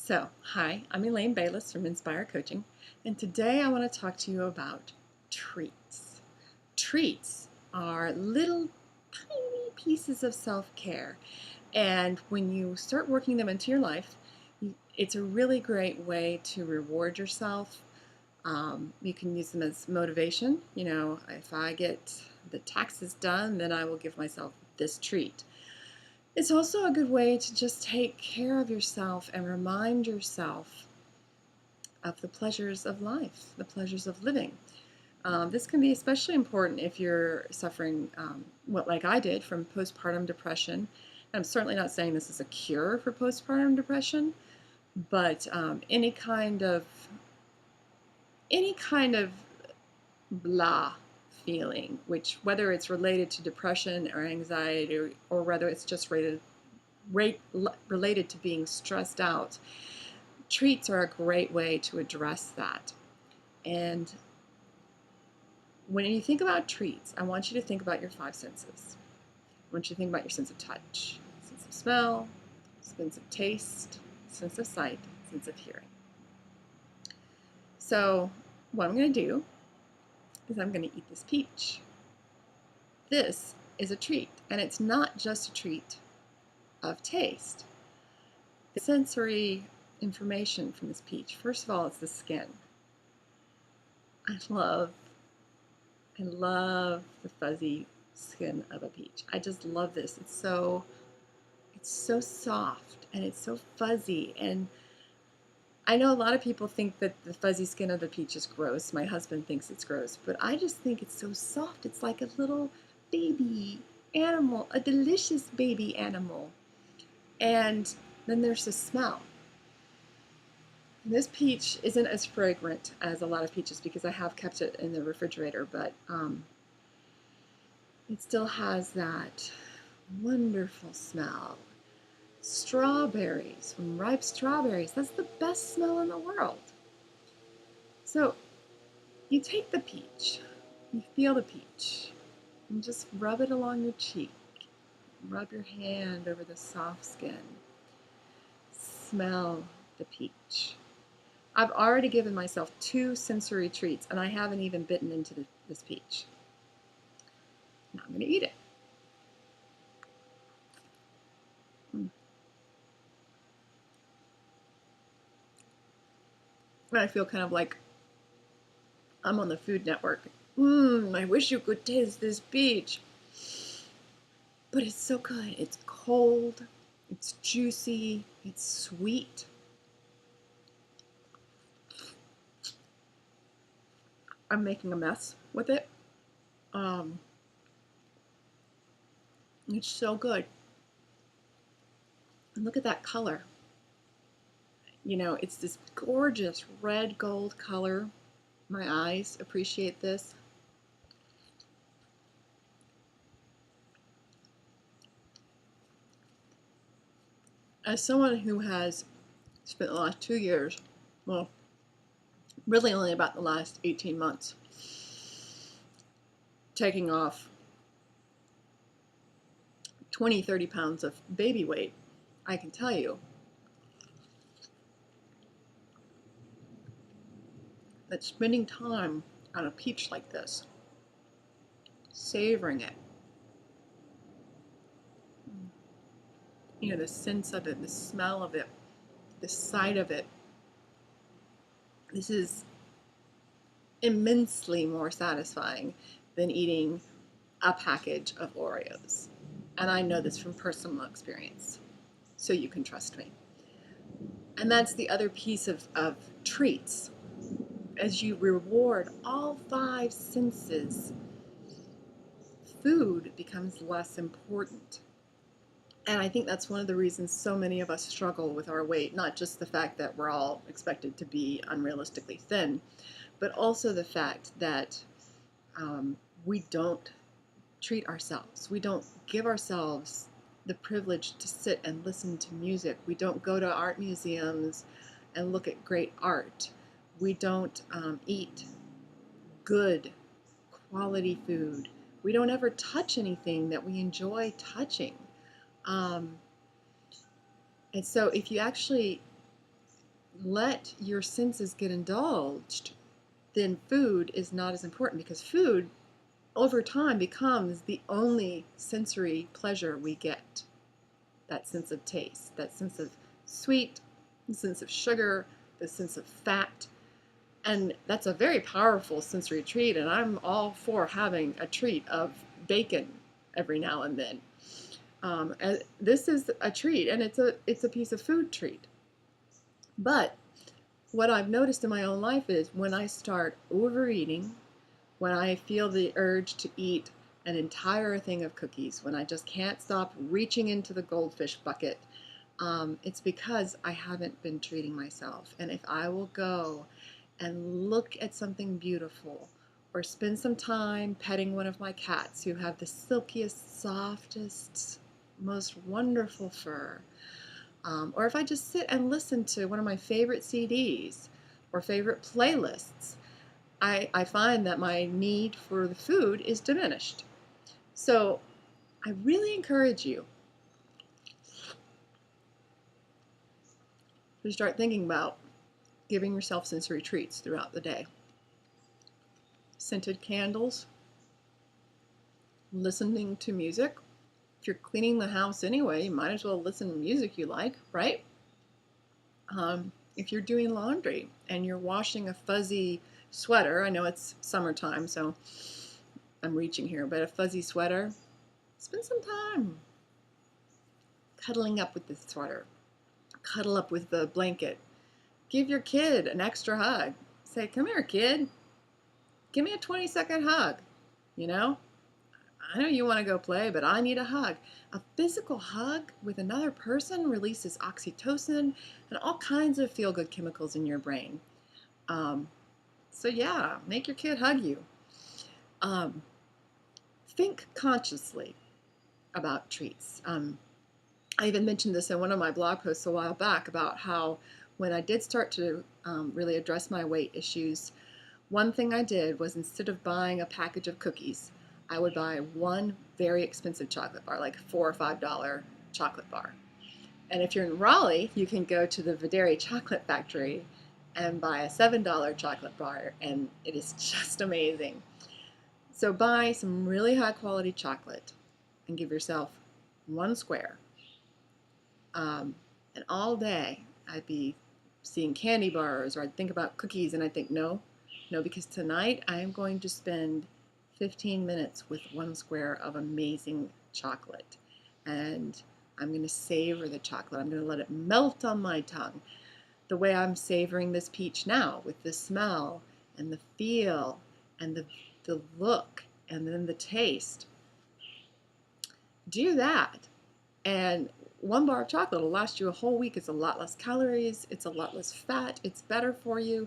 Hi, I'm Elaine Bayless from Inspire Coaching, and today I want to talk to you about treats. Treats are little tiny pieces of self-care, and when you start working them into your life, it's a really great way to reward yourself. You can use them as motivation. If I get the taxes done, then I will give myself this treat. It's also a good way to just take care of yourself and remind yourself of the pleasures of life, the pleasures of living. This can be especially important if you're suffering, like I did, from postpartum depression. I'm certainly not saying this is a cure for postpartum depression, but any kind of blah feeling, which whether it's related to depression or anxiety or whether it's just related to being stressed out, treats are a great way to address that. And when you think about treats, I want you to think about your five senses. I want you to think about your sense of touch, sense of smell, sense of taste, sense of sight, sense of hearing. So what I'm going to do is I'm going to eat this peach. This is a treat, and it's not just a treat of taste. The sensory information from this peach, first of all, it's the skin. I love the fuzzy skin of a peach. I just love this. It's so soft and it's so fuzzy, and I know a lot of people think that the fuzzy skin of the peach is gross. My husband thinks it's gross, but I just think it's so soft. It's like a little baby animal, a delicious baby animal. And then there's the smell. And this peach isn't as fragrant as a lot of peaches because I have kept it in the refrigerator, but it still has that wonderful smell. Strawberries, from ripe strawberries, that's the best smell in the world. So you take the peach, you feel the peach, and just rub it along your cheek. Rub your hand over the soft skin. Smell the peach. I've already given myself 2 sensory treats, and I haven't even bitten into this peach. Now I'm going to eat it. And I feel kind of like I'm on the Food Network. I wish you could taste this peach. But it's so good. It's cold, it's juicy, it's sweet. I'm making a mess with it. It's so good. And look at that color. It's this gorgeous red gold color. My eyes appreciate this. As someone who has spent the last 2 years, well, really only about the last 18 months, taking off 20-30 pounds of baby weight, I can tell you that spending time on a peach like this, savoring it, the sense of it, the smell of it, the sight of it, this is immensely more satisfying than eating a package of Oreos. And I know this from personal experience, so you can trust me. And that's the other piece of treats. As you reward all 5 senses, food becomes less important. And I think that's one of the reasons so many of us struggle with our weight, not just the fact that we're all expected to be unrealistically thin, but also the fact that we don't treat ourselves. We don't give ourselves the privilege to sit and listen to music. We don't go to art museums and look at great art. We don't eat good quality food. We don't ever touch anything that we enjoy touching. And so if you actually let your senses get indulged, then food is not as important, because food over time becomes the only sensory pleasure we get. That sense of taste, that sense of sweet, the sense of sugar, the sense of fat. And that's a very powerful sensory treat, and I'm all for having a treat of bacon every now and then. This is a treat, and it's a piece of food treat. But what I've noticed in my own life is when I start overeating, when I feel the urge to eat an entire thing of cookies, when I just can't stop reaching into the goldfish bucket, it's because I haven't been treating myself. And if I will go and look at something beautiful, or spend some time petting one of my cats who have the silkiest, softest, most wonderful fur, or if I just sit and listen to one of my favorite CDs or favorite playlists, I find that my need for the food is diminished. So I really encourage you to start thinking about giving yourself sensory treats throughout the day. Scented candles, listening to music. If you're cleaning the house anyway, you might as well listen to music you like, right? If you're doing laundry and you're washing a fuzzy sweater, I know it's summertime, so I'm reaching here, but a fuzzy sweater, spend some time cuddling up with the sweater. Cuddle up with the blanket. Give your kid an extra hug. Say, come here, kid. Give me a 20-second hug. You know? I know you want to go play, but I need a hug. A physical hug with another person releases oxytocin and all kinds of feel-good chemicals in your brain. So yeah, make your kid hug you. Think consciously about treats. I even mentioned this in one of my blog posts a while back about how when I did start to really address my weight issues, one thing I did was, instead of buying a package of cookies, I would buy one very expensive chocolate bar, like $4 or $5 chocolate bar. And if you're in Raleigh, you can go to the Videri Chocolate Factory and buy a $7 chocolate bar, and it is just amazing. So buy some really high quality chocolate and give yourself one square. And all day I'd be seeing candy bars, or I'd think about cookies, and I'd think, no, because tonight I am going to spend 15 minutes with one square of amazing chocolate, and I'm going to savor the chocolate. I'm going to let it melt on my tongue, the way I'm savoring this peach now, with the smell and the feel and the look and then the taste. Do that, and one bar of chocolate will last you a whole week. It's a lot less calories, it's a lot less fat, it's better for you,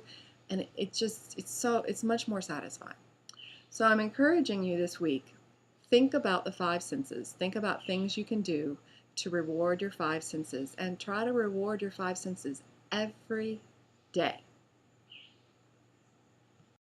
and it's much more satisfying. So I'm encouraging you this week, think about the five senses. Think about things you can do to reward your five senses, and try to reward your five senses every day.